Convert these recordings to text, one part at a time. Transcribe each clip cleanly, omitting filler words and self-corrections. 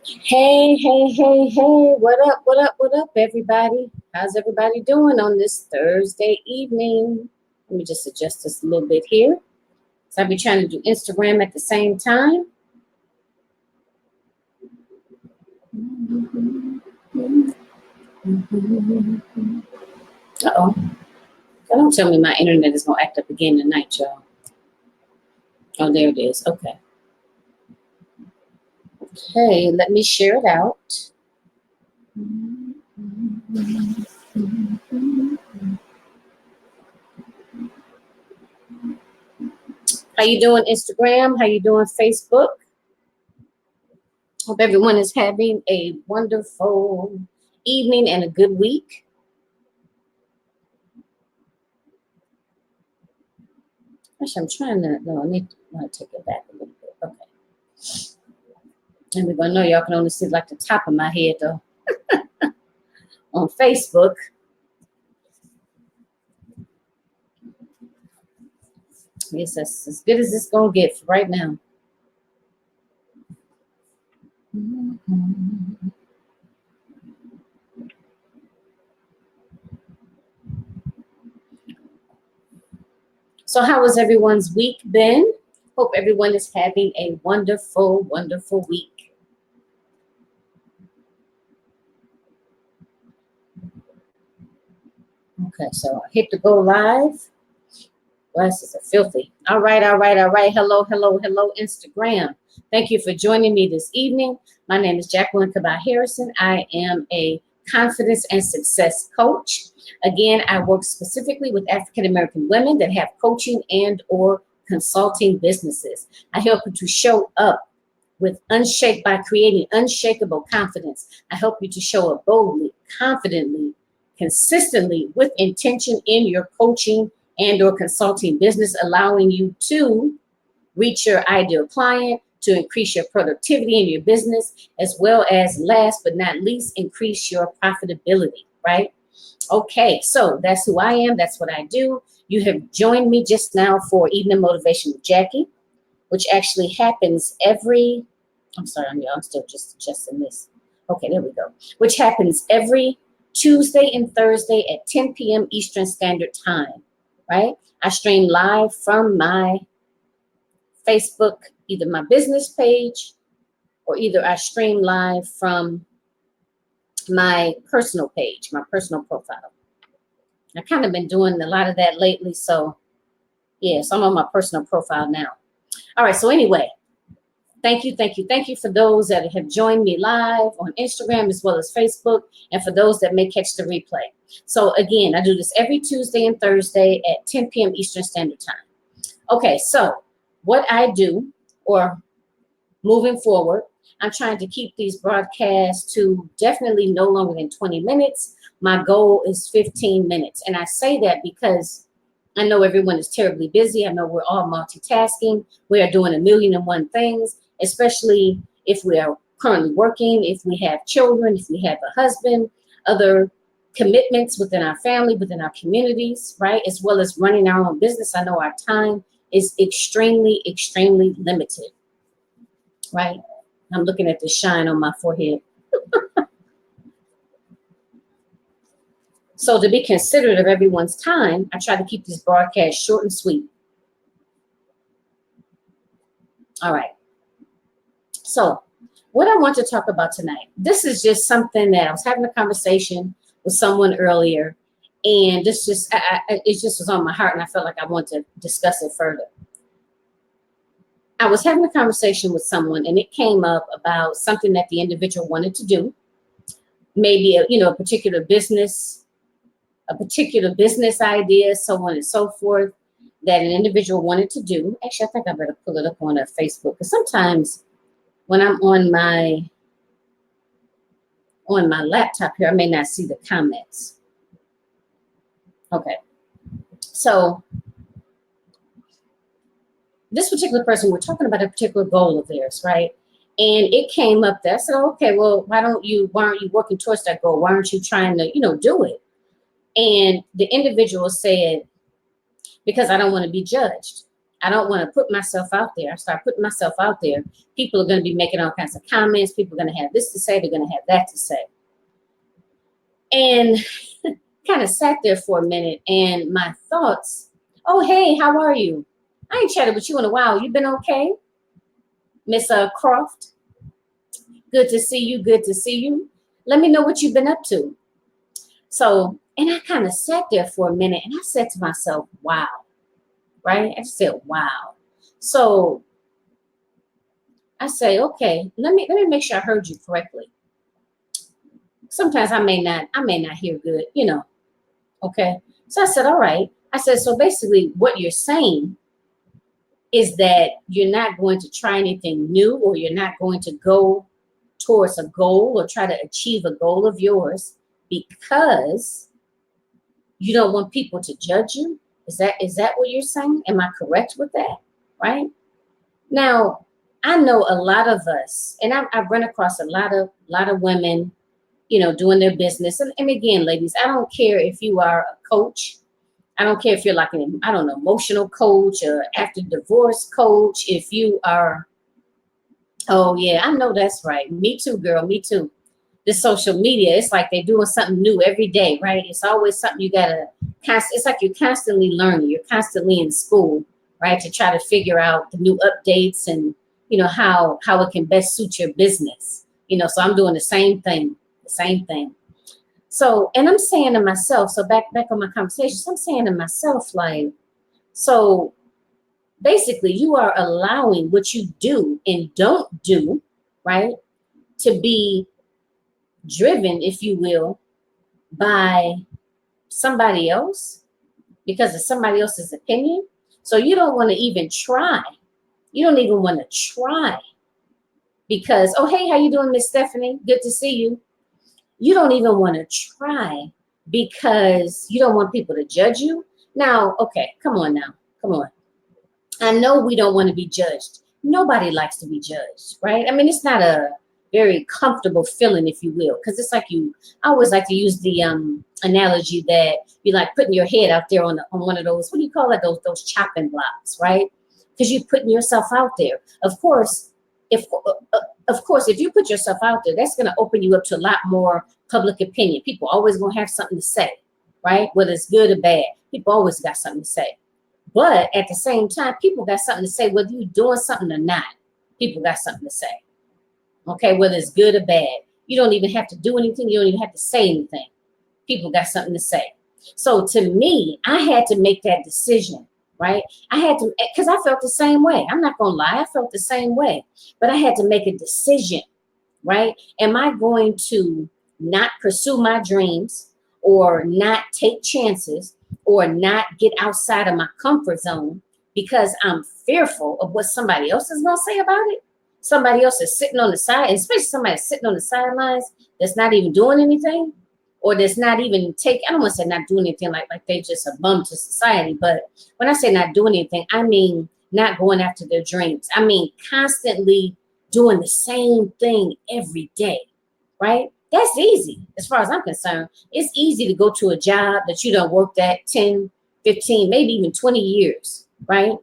Hey, hey, hey, hey, what up, everybody? How's everybody doing on this Thursday evening? Let me just adjust this a little bit here. So I'll be trying to do Instagram at the same time. Uh-oh. Don't tell me my internet is going to act up again tonight, y'all. Oh, there it is. Okay. Okay, let me share it out. How you doing, Instagram? How you doing, Facebook? Hope everyone is having a wonderful evening and a good week. Actually, I'm trying to, no, want to take it back a little bit. Okay. And we're going to know y'all can only see like the top of my head, though, on Facebook. Yes, that's as good as it's going to get for right now. So how has everyone's week been? Hope everyone is having a wonderful, wonderful week. Okay, so I hit the go live. Glasses are filthy. All right, all right, all right. Hello, hello, hello, Instagram. Thank you for joining me this evening. My name is Jacqueline Kabah Harrison. I am a confidence and success coach. Again, I work specifically with African American women that have coaching and or consulting businesses. I help you to show up with by creating unshakable confidence. I help you to show up boldly, confidently, consistently, with intention in your coaching and or consulting business, allowing you to reach your ideal client, to increase your productivity in your business, as well as last but not least, increase your profitability, right? Okay, so that's who I am. That's what I do. You have joined me just now for Evening Motivation with Jackie, which actually happens I'm still just adjusting this. Okay, there we go. Which happens every Tuesday and Thursday at 10 p.m. Eastern Standard Time, right? I stream live from my Facebook, either my business page or either I stream live from my personal page, my personal profile. I've kind of been doing a lot of that lately, so yeah, so I'm on my personal profile now. All right, so anyway, thank you for those that have joined me live on Instagram as well as Facebook, and for those that may catch the replay. So again, I do this every Tuesday and Thursday at 10 p.m. Eastern Standard Time. Okay, so what I do, or moving forward, I'm trying to keep these broadcasts to definitely no longer than 20 minutes. My goal is 15 minutes. And I say that because I know everyone is terribly busy. I know we're all multitasking. We are doing 1,000,001 things, especially if we are currently working, if we have children, if we have a husband, other commitments within our family, within our communities, right? As well as running our own business. I know our time is extremely, extremely limited, right? I'm looking at the shine on my forehead. So to be considerate of everyone's time, I try to keep these broadcasts short and sweet. All right. So what I want to talk about tonight, this is just something that I was having a conversation with someone earlier, and this just, it just was on my heart, and I felt like I wanted to discuss it further. I was having a conversation with someone, and it came up about something that the individual wanted to do, maybe a particular business idea, so on and so forth, that an individual wanted to do. Actually, I think I better pull it up on Facebook, because sometimes when I'm on my laptop here, I may not see the comments. Okay. So this particular person, we're talking about a particular goal of theirs, right? And it came up that I said, okay, well, why aren't you working towards that goal? Why aren't you trying to, do it? And the individual said, because I don't want to be judged. I don't want to put myself out there. I start putting myself out there. People are going to be making all kinds of comments. People are going to have this to say. They're going to have that to say. And kind of sat there for a minute, and my thoughts, oh, hey, how are you? I ain't chatted with you in a while. You been okay? Miss Croft? Good to see you. Good to see you. Let me know what you've been up to. So, and I kind of sat there for a minute, and I said to myself, wow, right? I just said, wow. So I say, okay, let me make sure I heard you correctly. Sometimes I may not hear good, you know. Okay. So I said, all right. I said, so basically what you're saying is that you're not going to try anything new, or you're not going to go towards a goal or try to achieve a goal of yours because you don't want people to judge you. Is that what you're saying? Am I correct with that? Right? Now, I know a lot of us, and I've run across a lot of women, you know, doing their business. And again, ladies, I don't care if you are a coach. I don't care if you're like an, I don't know, emotional coach or after divorce coach. If you are, oh yeah, I know that's right. Me too, girl. Me too. This social media, it's like they're doing something new every day, right? It's always something you gotta it's like you're constantly learning. You're constantly in school, right? To try to figure out the new updates and, you know, how it can best suit your business. You know, so I'm doing the same thing. So, and I'm saying to myself, so back on my conversations, I'm saying to myself, like, so basically you are allowing what you do and don't do, right, to be driven, if you will, by somebody else because of somebody else's opinion. So you don't want to even try. You don't even want to try because, oh, hey, how you doing, Miss Stephanie? Good to see you. You don't even want to try because you don't want people to judge you. Now, okay, come on now. Come on. I know we don't want to be judged. Nobody likes to be judged, right? I mean, it's not a very comfortable feeling, if you will, because it's like I always like to use the analogy that you like putting your head out there on one of those, what do you call it? Those chopping blocks, right? Because you're putting yourself out there. Of course, if you put yourself out there, that's going to open you up to a lot more public opinion. People always going to have something to say, right? Whether it's good or bad, people always got something to say. But at the same time, people got something to say, whether you're doing something or not. People got something to say. Okay, whether it's good or bad. You don't even have to do anything. You don't even have to say anything. People got something to say. So to me, I had to make that decision, right? I had to, because I felt the same way. I'm not going to lie. I felt the same way. But I had to make a decision, right? Am I going to not pursue my dreams or not take chances or not get outside of my comfort zone because I'm fearful of what somebody else is going to say about it? Somebody else is sitting on the side, especially somebody sitting on the sidelines that's not even doing anything, or that's not even I don't want to say not doing anything like they just a bum to society. But when I say not doing anything, I mean not going after their dreams. I mean constantly doing the same thing every day, right? That's easy as far as I'm concerned. It's easy to go to a job that you don't work at 10, 15, maybe even 20 years, right?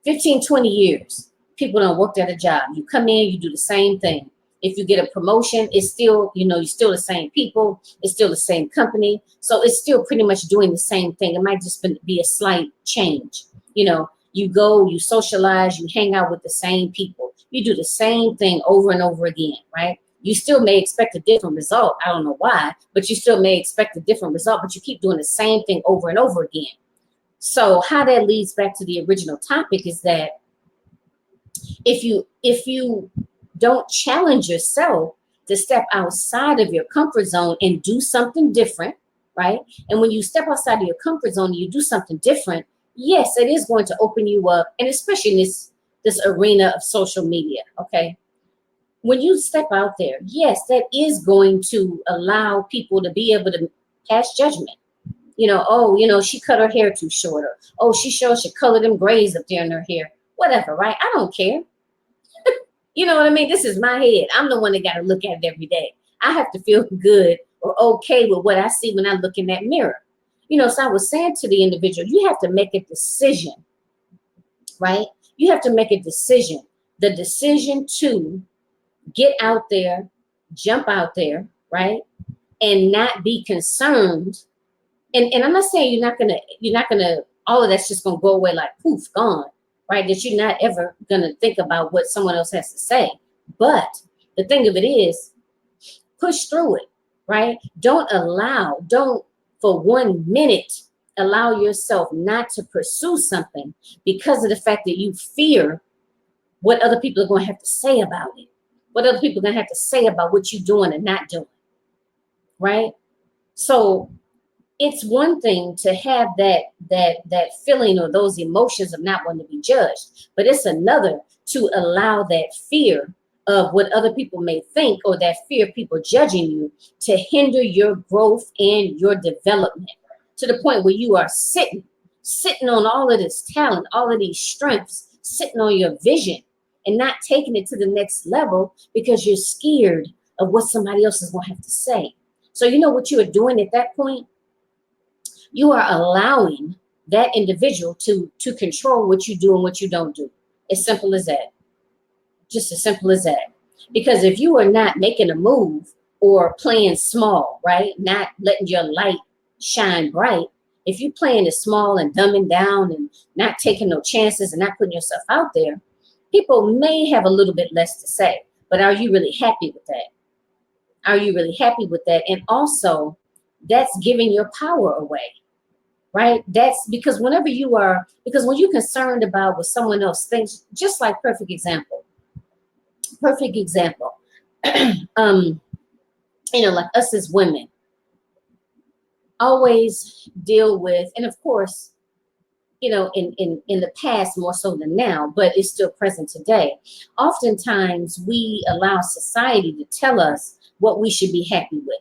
15, 20 years. People don't work at a job. You come in, you do the same thing. If you get a promotion, it's still, you're still the same people. It's still the same company. So it's still pretty much doing the same thing. It might just be a slight change. You go, you socialize, you hang out with the same people. You do the same thing over and over again, right? You still may expect a different result. I don't know why, but you still may expect a different result, but you keep doing the same thing over and over again. So how that leads back to the original topic is that if you don't challenge yourself to step outside of your comfort zone and do something different, right? And when you step outside of your comfort zone and you do something different, yes, it is going to open you up, and especially in this arena of social media, okay? When you step out there, yes, that is going to allow people to be able to pass judgment. She cut her hair too short, or, oh, she colored them grays up there in her hair, whatever, right? I don't care. You know what I mean? This is my head. I'm the one that got to look at it every day. I have to feel good or okay with what I see when I look in that mirror. So I was saying to the individual, you have to make a decision, right? You have to make a decision. The decision to get out there, jump out there, right? And not be concerned. And I'm not saying you're not gonna, all of that's just gonna go away like poof, gone, right? That you're not ever gonna think about what someone else has to say. But the thing of it is, push through it, right? Don't for 1 minute allow yourself not to pursue something because of the fact that you fear what other people are going to have to say about it, what other people are going to have to say about what you're doing and not doing, right? So it's one thing to have that feeling or those emotions of not wanting to be judged, but it's another to allow that fear of what other people may think, or that fear of people judging you, to hinder your growth and your development, to the point where you are sitting on all of this talent, all of these strengths, sitting on your vision and not taking it to the next level because you're scared of what somebody else is going to have to say. So you know what you are doing at that point? You are allowing that individual to control what you do and what you don't do. As simple as that. Just as simple as that. Because if you are not making a move or playing small, right? Not letting your light shine bright. If you're playing it small and dumbing down and not taking no chances and not putting yourself out there, people may have a little bit less to say. But are you really happy with that? Are you really happy with that? And also, that's giving your power away, right? That's because when you're concerned about what someone else thinks, just like perfect example, like us as women, always deal with, and of course, in the past more so than now, but it's still present today. Oftentimes we allow society to tell us what we should be happy with,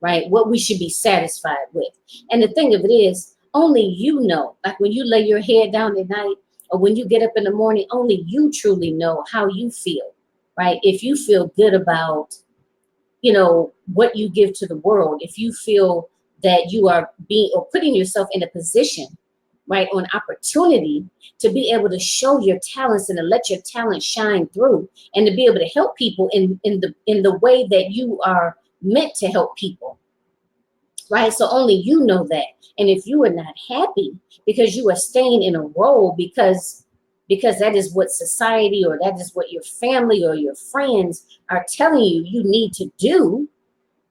right? What we should be satisfied with. And the thing of it is, only you know, like when you lay your head down at night or when you get up in the morning, only you truly know how you feel, right? If you feel good about, what you give to the world, if you feel that you are being or putting yourself in a position, right, on opportunity to be able to show your talents and to let your talent shine through and to be able to help people in the way that you are meant to help people, right? So only you know that. And if you are not happy because you are staying in a role because that is what society or that is what your family or your friends are telling you need to do,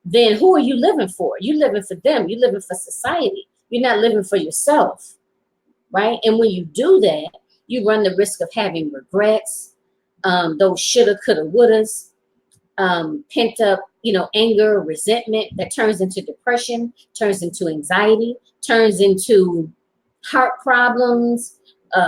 then who are you living for? You're living for them. You're living for society. You're not living for yourself, right? And when you do that, you run the risk of having regrets, those shoulda, coulda, wouldas, pent up, anger, resentment that turns into depression, turns into anxiety, turns into heart problems,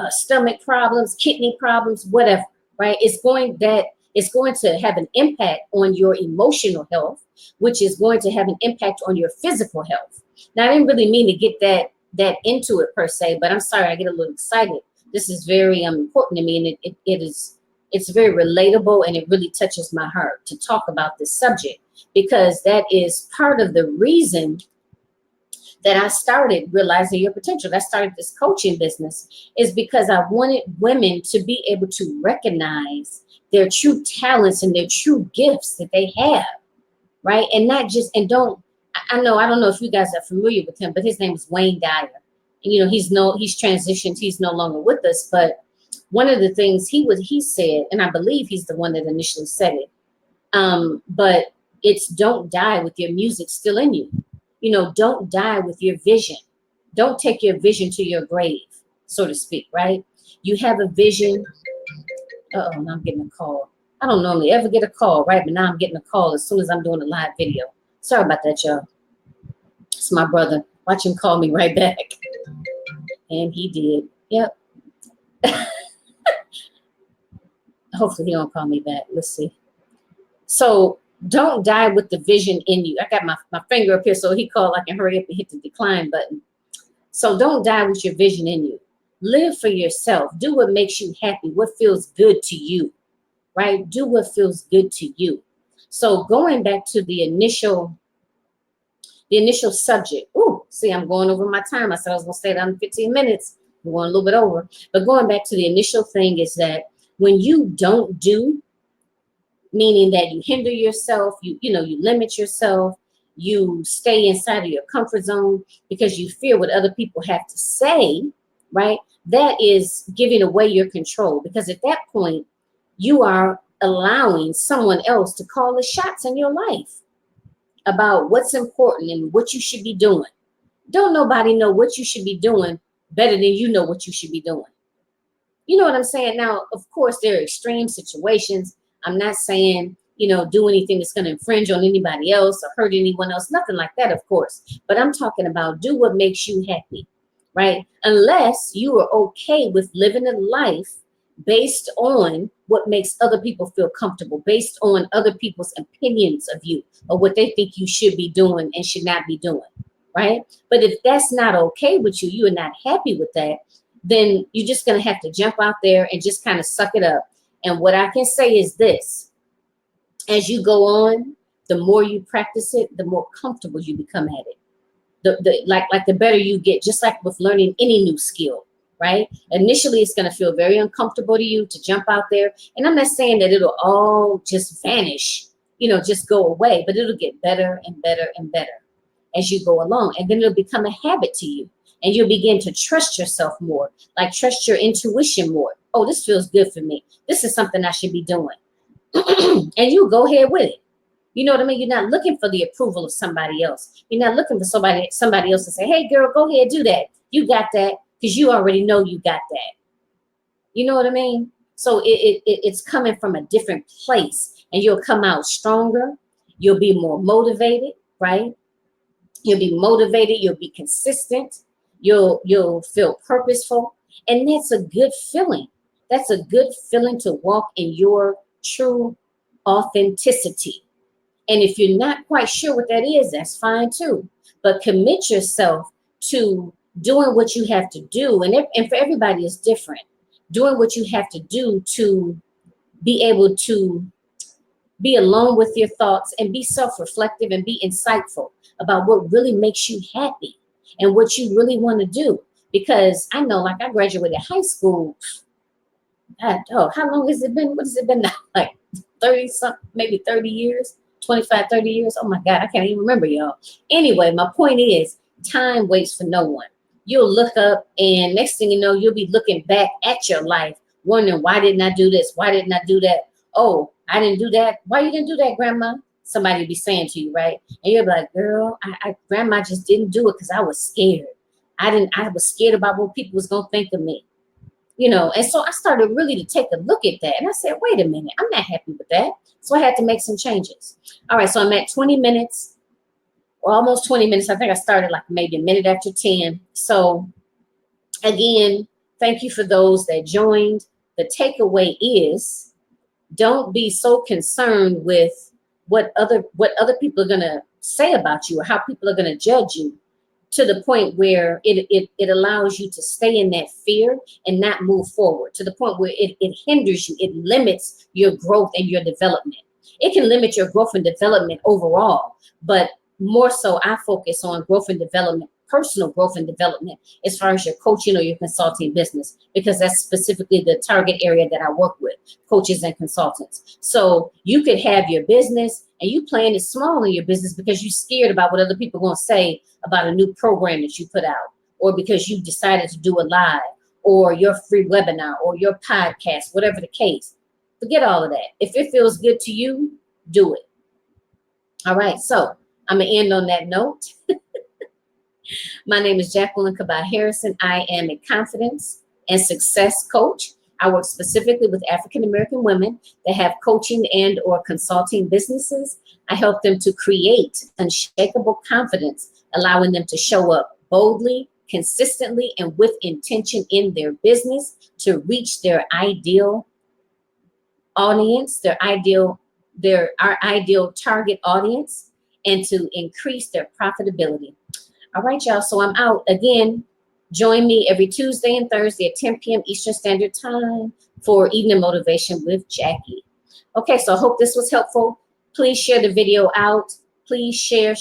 stomach problems, kidney problems, whatever, right? It's going to have an impact on your emotional health, which is going to have an impact on your physical health. Now, I didn't really mean to get that into it per se, but I'm sorry, I get a little excited. This is very important to me, and it's very relatable, and it really touches my heart to talk about this subject, because that is part of the reason that I started Realizing Your Potential. I started this coaching business is because I wanted women to be able to recognize their true talents and their true gifts that they have, right? And not just, and don't, I don't know if you guys are familiar with him, but his name is Wayne Dyer. And, he's transitioned, he's no longer with us, but one of the things he said, and I believe he's the one that initially said it, but it's don't die with your music still in you. Don't die with your vision. Don't take your vision to your grave, so to speak, right? You have a vision. Now I'm getting a call. I don't normally ever get a call, right? But now I'm getting a call as soon as I'm doing a live video. Sorry about that, y'all. It's my brother. Watch him call me right back. And he did. Yep. Hopefully he don't call me back. Let's see. So don't die with the vision in you. I got my finger up here, so he called. I can hurry up and hit the decline button. So don't die with your vision in you. Live for yourself. Do what makes you happy, what feels good to you, right? Do what feels good to you. So going back to the initial subject. Ooh, see, I'm going over my time. I said I was going to stay down in 15 minutes. We're going a little bit over. But going back to the initial thing is that when you don't do, meaning that you hinder yourself, you limit yourself, you stay inside of your comfort zone because you fear what other people have to say, right? That is giving away your control, because at that point, you are allowing someone else to call the shots in your life about what's important and what you should be doing. Don't nobody know what you should be doing better than you know what you should be doing. You know what I'm saying? Now, of course, there are extreme situations. I'm not saying, do anything that's going to infringe on anybody else or hurt anyone else. Nothing like that, of course. But I'm talking about do what makes you happy, right? Unless you are okay with living a life based on what makes other people feel comfortable, based on other people's opinions of you or what they think you should be doing and should not be doing, right? But if that's not okay with you, you are not happy with that, then you're just going to have to jump out there and just kind of suck it up. And what I can say is this: as you go on, the more you practice it, the more comfortable you become at it. The better you get, just like with learning any new skill, right? Initially, it's going to feel very uncomfortable to you to jump out there. And I'm not saying that it'll all just vanish, just go away, but it'll get better and better and better as you go along. And then it'll become a habit to you. And you'll begin to trust yourself more, like trust your intuition more. Oh, this feels good for me. This is something I should be doing. And you go ahead with it. You know what I mean? You're not looking for the approval of somebody else. You're not looking for somebody else to say, hey, girl, go ahead, do that. You got that, because you already know you got that. You know what I mean? So it's coming from a different place, and you'll come out stronger. You'll be more motivated, right? You'll be motivated. You'll be consistent. You'll feel purposeful. And that's a good feeling. That's a good feeling to walk in your true authenticity. And if you're not quite sure what that is, that's fine too. But commit yourself to doing what you have to do. And for everybody, it's different. Doing what you have to do to be able to be alone with your thoughts and be self-reflective and be insightful about what really makes you happy and what you really want to do. Because I know, like, I graduated high school. How long has it been? What has it been now? Like 30 something, maybe 30 years, 25, 30 years. Oh my God, I can't even remember, y'all. Anyway, my point is, time waits for no one. You'll look up, and next thing you know, you'll be looking back at your life, wondering, why didn't I do this? Why didn't I do that? Oh, I didn't do that. Why you didn't do that, Grandma? Somebody will be saying to you, right? And you'll be like, girl, Grandma just didn't do it because I was scared. I was scared about what people was going to think of me. And so I started really to take a look at that. And I said, wait a minute, I'm not happy with that. So I had to make some changes. All right, so I'm at 20 minutes, or almost 20 minutes. I think I started like maybe a minute after 10. So again, thank you for those that joined. The takeaway is, don't be so concerned with what other people are going to say about you or how people are going to judge you, to the point where it allows you to stay in that fear and not move forward, to the point where it hinders you. It limits your growth and your development. It can limit your growth and development overall, but more so I focus on growth and development, personal growth and development, as far as your coaching or your consulting business, because that's specifically the target area that I work with, coaches and consultants. So you could have your business and you playing it small in your business because you're scared about what other people are going to say about a new program that you put out, or because you decided to do a live, or your free webinar, or your podcast, whatever the case. Forget all of that. If it feels good to you, do it. All right, so I'm going to end on that note. My name is Jacqueline Kabah Harrison. I am a confidence and success coach. I work specifically with African-American women that have coaching and or consulting businesses. I help them to create unshakable confidence, allowing them to show up boldly, consistently, and with intention in their business to reach their ideal audience, our ideal target audience, and to increase their profitability. All right, y'all. So I'm out again. Join me every Tuesday and Thursday at 10 p.m. Eastern Standard Time for Evening Motivation with Jackie. Okay, so I hope this was helpful. Please share the video out. Please share.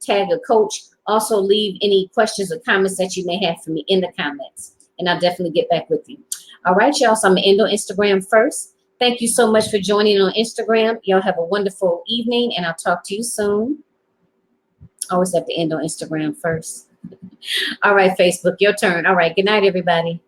Tag a coach Also, leave any questions or comments that you may have for me in the comments, and I'll definitely get back with you. All right, y'all. So I'm going to end on Instagram first. Thank you so much for joining on Instagram. Y'all have a wonderful evening, and I'll talk to you soon. Always have to end on Instagram first. All right, Facebook, your turn. All right, good night, everybody.